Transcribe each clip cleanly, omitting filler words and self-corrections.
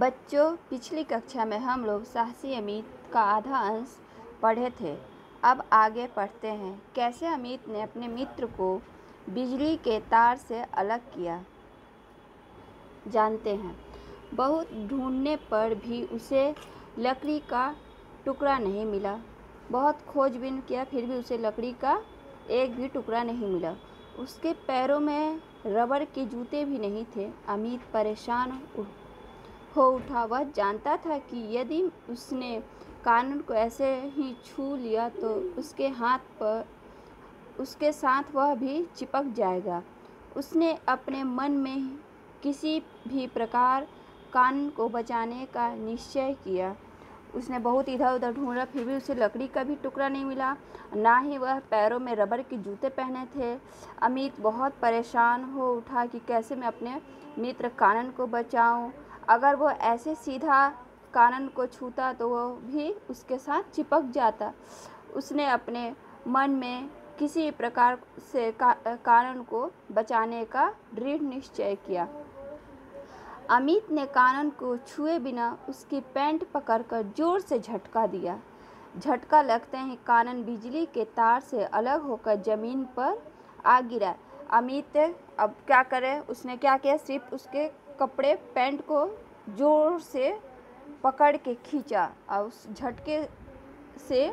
बच्चों, पिछली कक्षा में हम लोग साहसी अमित का आधा अंश पढ़े थे। अब आगे पढ़ते हैं कैसे अमित ने अपने मित्र को बिजली के तार से अलग किया। जानते हैं। बहुत ढूंढने पर भी उसे लकड़ी का टुकड़ा नहीं मिला। बहुत खोजबीन किया फिर भी उसे लकड़ी का एक भी टुकड़ा नहीं मिला। उसके पैरों में रबर के जूते भी नहीं थे। अमित परेशान हो उठा। वह जानता था कि यदि उसने कानून को ऐसे ही छू लिया तो उसके हाथ पर उसके साथ वह भी चिपक जाएगा। उसने अपने मन में किसी भी प्रकार कानून को बचाने का निश्चय किया। उसने बहुत इधर उधर ढूंढा फिर भी उसे लकड़ी का भी टुकड़ा नहीं मिला, ना ही वह पैरों में रबर के जूते पहने थे। अमित बहुत परेशान हो उठा कि कैसे मैं अपने मित्र कानन को बचाऊं। अगर वो ऐसे सीधा कानन को छूता तो वह भी उसके साथ चिपक जाता। उसने अपने मन में किसी प्रकार से कानन को बचाने का दृढ़ निश्चय किया। अमित ने कानन को छुए बिना उसकी पैंट पकड़कर जोर से झटका दिया। झटका लगते ही कानन बिजली के तार से अलग होकर जमीन पर आ गिरा। अमित अब क्या करे, उसने क्या किया, सिर्फ उसके कपड़े पैंट को जोर से पकड़ के खींचा और उस झटके से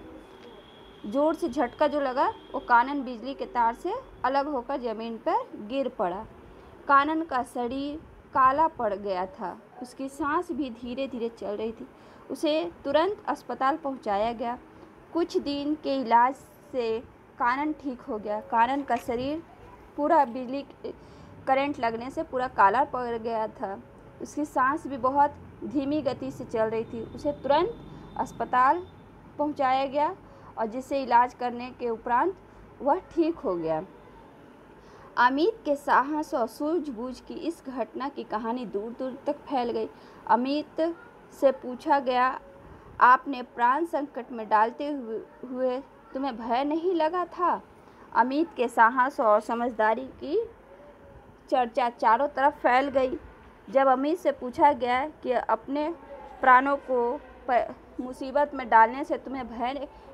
जोर से झटका जो लगा वो कानन बिजली के तार से अलग होकर जमीन पर गिर पड़ा। कानन का शरीर काला पड़ गया था। उसकी सांस भी धीरे धीरे चल रही थी। उसे तुरंत अस्पताल पहुंचाया गया। कुछ दिन के इलाज से कानन ठीक हो गया। कानन का शरीर पूरा बिजली करंट लगने से पूरा काला पड़ गया था। उसकी सांस भी बहुत धीमी गति से चल रही थी। उसे तुरंत अस्पताल पहुंचाया गया और जिससे इलाज करने के उपरांत वह ठीक हो गया। अमित के साहस और सूझबूझ की इस घटना की कहानी दूर दूर तक फैल गई। अमित से पूछा गया, आपने प्राण संकट में डालते हुए तुम्हें भय नहीं लगा था? अमित के साहस और समझदारी की चर्चा चारों तरफ फैल गई। जब अमित से पूछा गया कि अपने प्राणों को मुसीबत में डालने से तुम्हें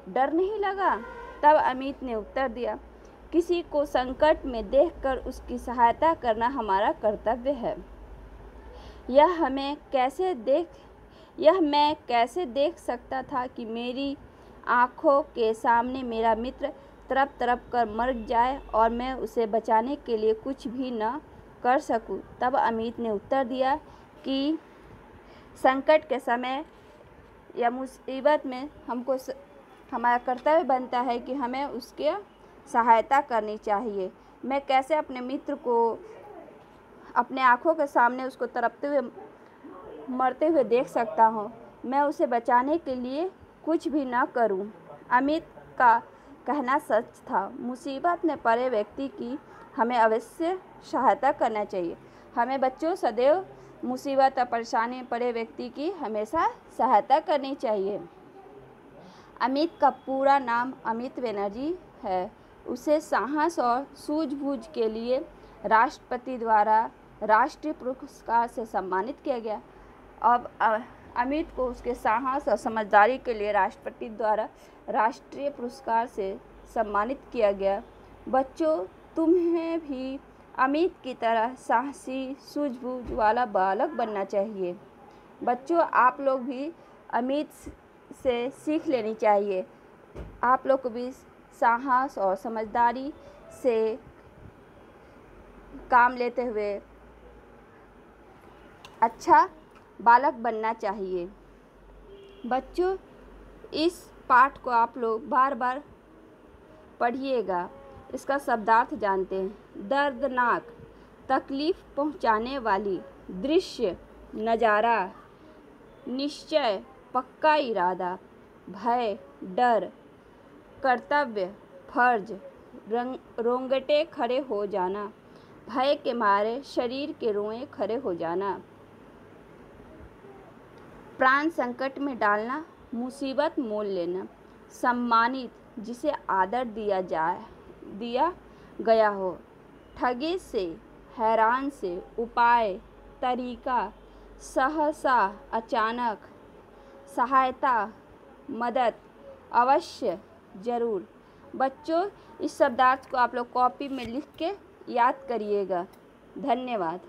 डर नहीं लगा, तब अमित ने उत्तर दिया, किसी को संकट में देखकर उसकी सहायता करना हमारा कर्तव्य है। यह मैं कैसे देख सकता था कि मेरी आंखों के सामने मेरा मित्र तड़प तड़प कर मर जाए और मैं उसे बचाने के लिए कुछ भी न कर सकूं। तब अमित ने उत्तर दिया कि संकट के समय या मुसीबत में हमारा कर्तव्य बनता है कि हमें उसके सहायता करनी चाहिए। मैं कैसे अपने मित्र को अपने आँखों के सामने उसको तड़पते हुए मरते हुए देख सकता हूँ। मैं उसे बचाने के लिए कुछ भी न करूँ। अमित का कहना सच था। मुसीबत में पड़े व्यक्ति की हमें अवश्य सहायता करना चाहिए। हमें बच्चों सदैव मुसीबत और परेशानी में पड़े व्यक्ति की हमेशा सहायता करनी चाहिए। अमित का पूरा नाम अमित बनर्जी है। उसे साहस और सूझबूझ के लिए राष्ट्रपति द्वारा राष्ट्रीय पुरस्कार से सम्मानित किया गया। अब अमित को उसके साहस और समझदारी के लिए राष्ट्रपति द्वारा राष्ट्रीय पुरस्कार से सम्मानित किया गया। बच्चों, तुम्हें भी अमित की तरह साहसी सूझबूझ वाला बालक बनना चाहिए। बच्चों, आप लोग भी अमित से सीख लेनी चाहिए। आप लोग को भी साहस और समझदारी से काम लेते हुए अच्छा बालक बनना चाहिए। बच्चों, इस पाठ को आप लोग बार बार पढ़िएगा। इसका शब्दार्थ जानते हैं। दर्दनाक, तकलीफ पहुंचाने वाली, दृश्य, नज़ारा, निश्चय, पक्का इरादा, भय, डर, कर्तव्य, फर्ज, रोंगटे खड़े हो जाना, भय के मारे शरीर के रोए खड़े हो जाना, प्राण संकट में डालना, मुसीबत मोल लेना, सम्मानित, जिसे आदर दिया गया हो, ठगे से, हैरान से, उपाय, तरीका, सहसा, अचानक, सहायता, मदद, अवश्य, ज़रूर। बच्चों, इस शब्दार्थ को आप लोग कॉपी में लिख के याद करिएगा। धन्यवाद।